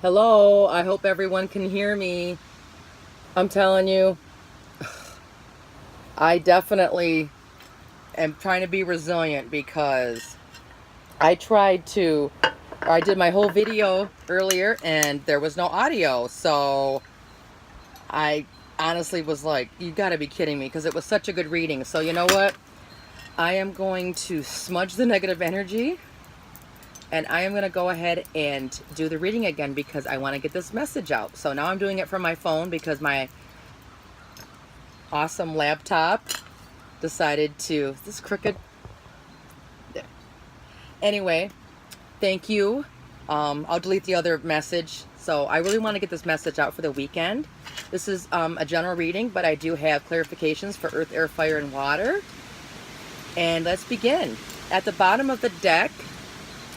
Hello, I hope everyone can hear me. I'm telling you, I definitely am trying to be resilient because I did my whole video earlier and there was no audio. So I honestly was like, you gotta be kidding me because it was such a good reading. So you know what? I am going to smudge the negative energy and I am going to go ahead and do the reading again because I want to get this message out. So now I'm doing it from my phone because my awesome laptop decided to, is this crooked? There. Anyway, thank you. I'll delete the other message. So I really want to get this message out for the weekend. This is a general reading, but I do have clarifications for earth, air, fire, and water. And let's begin. At the bottom of the deck,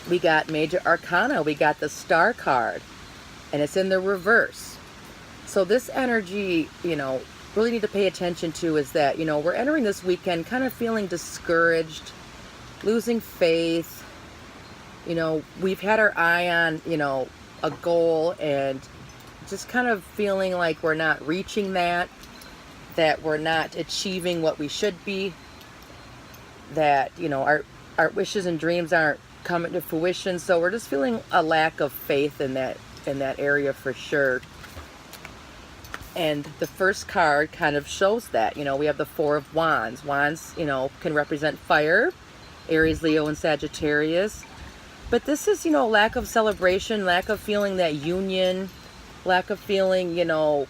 we got Major Arcana. We got the Star card, and it's in the reverse. So this energy, really need to pay attention to is that, we're entering this weekend kind of feeling discouraged, losing faith. We've had our eye on, a goal and just kind of feeling like we're not reaching that we're not achieving what we should be, that, our wishes and dreams aren't coming to fruition. So we're just feeling a lack of faith in that area for sure. And the first card kind of shows that, we have the Four of Wands. Wands, can represent fire, Aries, Leo, and Sagittarius. But this is, lack of celebration, lack of feeling that union, lack of feeling, the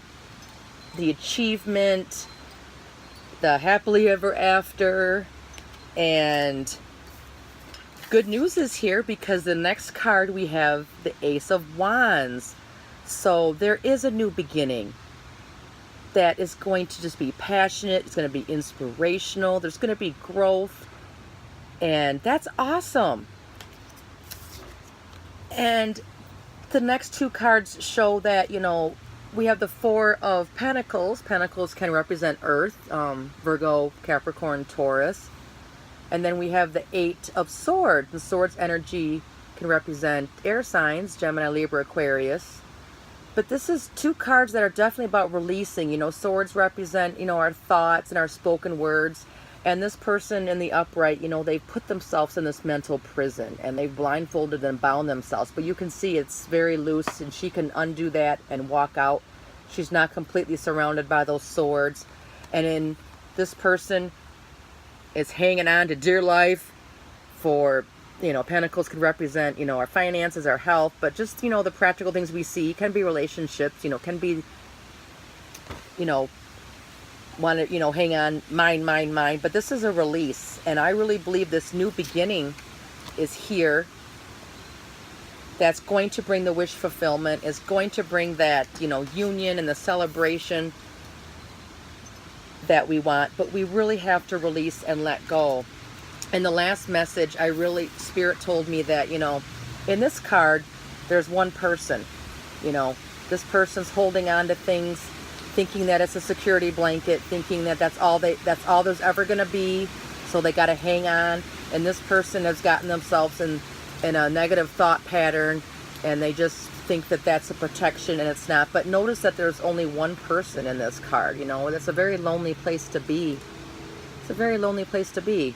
achievement, the happily ever after. And good news is here because the next card we have the Ace of Wands. So there is a new beginning that is going to just be passionate. It's going to be inspirational. There's going to be growth. And that's awesome. And the next two cards show that, we have the Four of Pentacles. Pentacles can represent Earth, Virgo, Capricorn, Taurus. And then we have the Eight of Swords. The Swords energy can represent air signs, Gemini, Libra, Aquarius. But this is two cards that are definitely about releasing. Swords represent, our thoughts and our spoken words. And this person in the upright, they've put themselves in this mental prison and they've blindfolded and bound themselves. But you can see it's very loose and she can undo that and walk out. She's not completely surrounded by those swords. And in this person is hanging on to dear life for, Pentacles could represent, our finances, our health, but just, the practical things we see can be relationships, can be, want to, hang on, mine. But this is a release. And I really believe this new beginning is here. That's going to bring the wish fulfillment, is going to bring that, union and the celebration that we want. But we really have to release and let go. And the last message, Spirit told me that, in this card, there's one person, this person's holding on to things, thinking that it's a security blanket, thinking that that's all there's ever going to be. So they got to hang on. And this person has gotten themselves in a negative thought pattern and they just think that that's a protection and it's not. But notice that there's only one person in this card, That's a very lonely place to be. It's a very lonely place to be.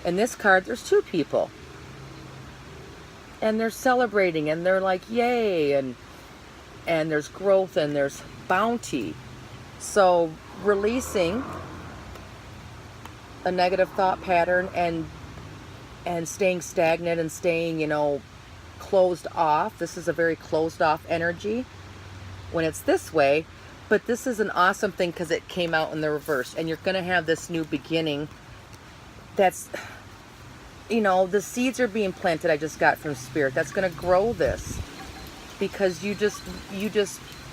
In this card, there's two people. And they're celebrating and they're like, yay, and there's growth and there's bounty. So releasing a negative thought pattern and staying stagnant and staying, closed off. This is a very closed off energy when it's this way. But this is an awesome thing because it came out in the reverse. And you're going to have this new beginning that's, the seeds are being planted. I just got from Spirit. That's going to grow this because you just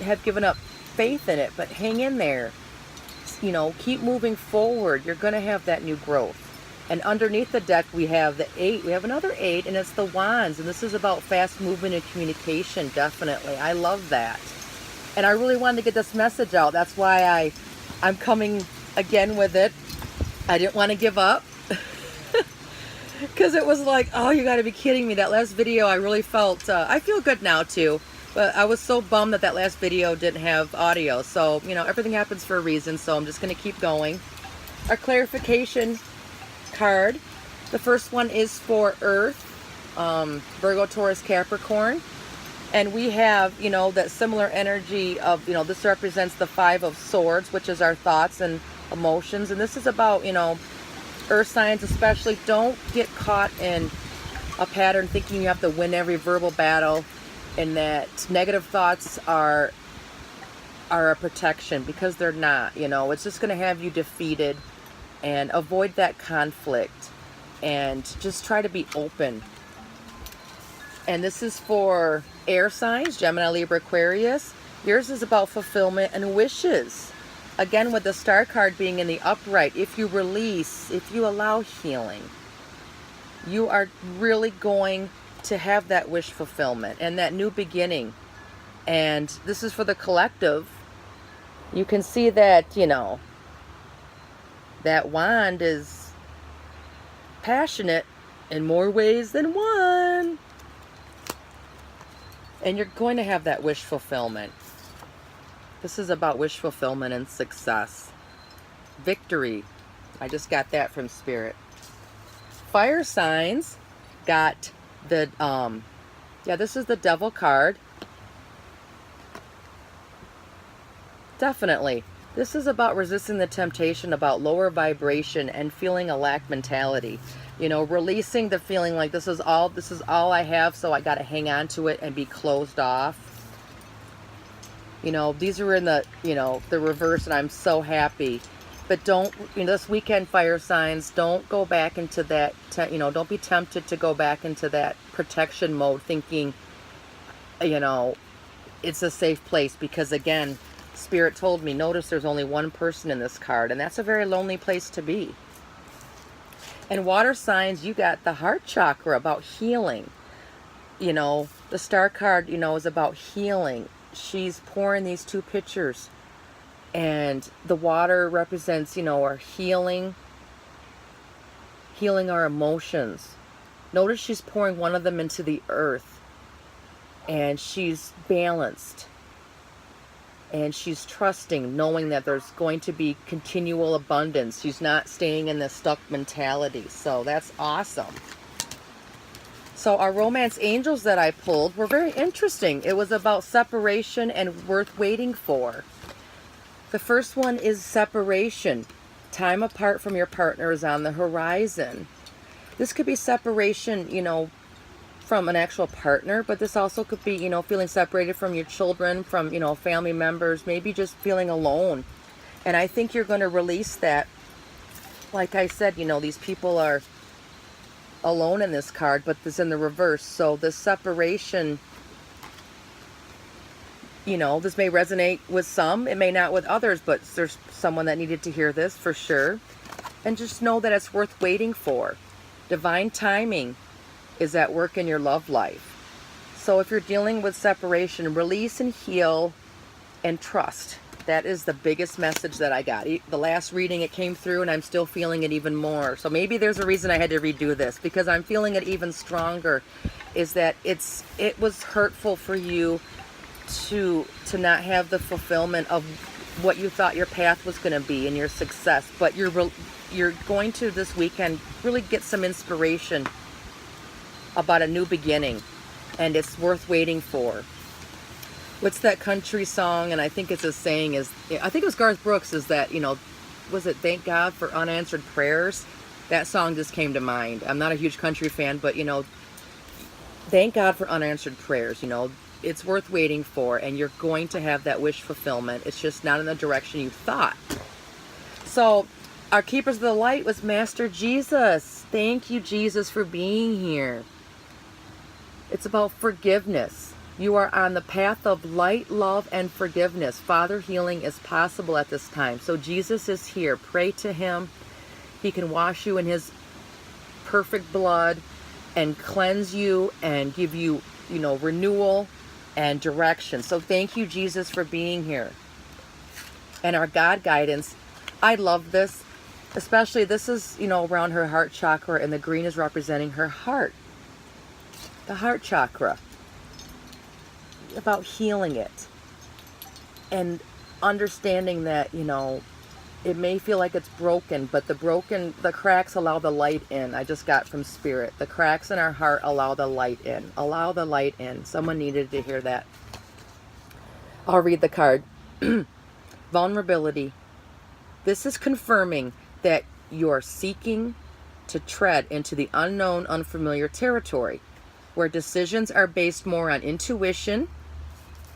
have given up faith in it. But hang in there. Keep moving forward. You're going to have that new growth. And underneath the deck, we have the 8. We have another 8, and it's the Wands. And this is about fast movement and communication, definitely. I love that. And I really wanted to get this message out. That's why I'm coming again with it. I didn't want to give up. Because it was like, oh, you got to be kidding me. That last video, I really felt, I feel good now too. But I was so bummed that that last video didn't have audio. So, you know, everything happens for a reason. So I'm just going to keep going. Our clarification card. The first one is for Earth, Virgo, Taurus, Capricorn. And we have, you know, that similar energy of, you know, this represents the Five of Swords, which is our thoughts and emotions. And this is about, you know, earth signs especially. Don't get caught in a pattern thinking you have to win every verbal battle, and that negative thoughts are a protection, because they're not. You know, it's just going to have you defeated. And avoid that conflict and just try to be open. And this is for air signs, Gemini, Libra, Aquarius. Yours is about fulfillment and wishes. Again, with the star card being in the upright, if you release, if you allow healing, you are really going to have that wish fulfillment and that new beginning. And this is for the collective. You can see that, you know, that wand is passionate in more ways than one. And you're going to have that wish fulfillment. This is about wish fulfillment and success. Victory. I just got that from Spirit. Fire signs got the, yeah, this is the Devil card. Definitely. This is about resisting the temptation, about lower vibration and feeling a lack mentality. You know, releasing the feeling like this is all I have, so I got to hang on to it and be closed off. You know, these are in the, you know, the reverse, and I'm so happy. But don't, you know, this weekend, fire signs, don't go back into that, you know, don't be tempted to go back into that protection mode thinking, you know, it's a safe place. Because again, Spirit told me, notice there's only one person in this card, and that's a very lonely place to be. And water signs, you got the heart chakra, about healing. You know, the star card, you know, is about healing. She's pouring these two pictures, and the water represents, you know, our healing our emotions. Notice she's pouring one of them into the earth, and she's balanced. And she's trusting, knowing that there's going to be continual abundance. She's not staying in the stuck mentality. So that's awesome. So our romance angels that I pulled were very interesting. It was about separation and worth waiting for. The first one is separation. Time apart from your partner is on the horizon. This could be separation, you know, from an actual partner, but this also could be, you know, feeling separated from your children, from, you know, family members, maybe just feeling alone. And I think you're going to release that. Like I said, you know, these people are alone in this card, but this in the reverse. So the separation, you know, this may resonate with some, it may not with others, but there's someone that needed to hear this for sure. And just know that it's worth waiting for. Divine timing is at work in your love life. So if you're dealing with separation, release and heal and trust. That is the biggest message that I got. The last reading, it came through, and I'm still feeling it even more. So maybe there's a reason I had to redo this, because I'm feeling it even stronger. Is that it was hurtful for you to not have the fulfillment of what you thought your path was going to be and your success. But you're going to this weekend really get some inspiration about a new beginning, and it's worth waiting for. What's that country song? And I think it's a saying, is, I think it was Garth Brooks, is that, you know, was it Thank God for Unanswered Prayers? That song just came to mind. I'm not a huge country fan, but, you know, thank God for unanswered prayers. You know, it's worth waiting for, and you're going to have that wish fulfillment. It's just not in the direction you thought. So our Keepers of the Light was Master Jesus. Thank you, Jesus, for being here. It's about forgiveness. You are on the path of light, love, and forgiveness. Father, healing is possible at this time. So Jesus is here. Pray to him. He can wash you in his perfect blood and cleanse you and give you, you know, renewal and direction. So thank you, Jesus, for being here. And our God guidance, I love this. Especially, this is, you know, around her heart chakra, and the green is representing her heart. The heart chakra. about healing it and understanding that, you know, it may feel like it's broken, but the cracks allow the light in. I just got from Spirit. The cracks in our heart allow the light in. Allow the light in. Someone needed to hear that. I'll read the card. Vulnerability. This is confirming that you're seeking to tread into the unknown, unfamiliar territory, where decisions are based more on intuition.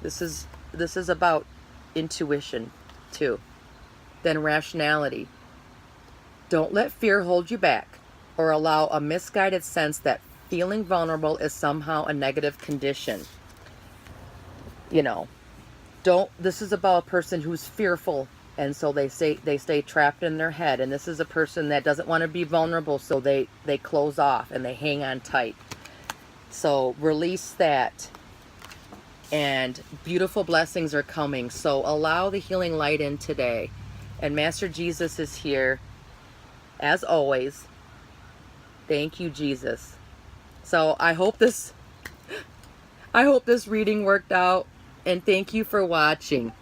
This is about intuition too, than rationality. Don't let fear hold you back or allow a misguided sense that feeling vulnerable is somehow a negative condition. You know, this is about a person who's fearful, and so they stay trapped in their head, and this is a person that doesn't want to be vulnerable, so they close off and they hang on tight. So release that, and beautiful blessings are coming. So allow the healing light in today. And Master Jesus is here, as always. Thank you, Jesus. So I hope this reading worked out, and thank you for watching.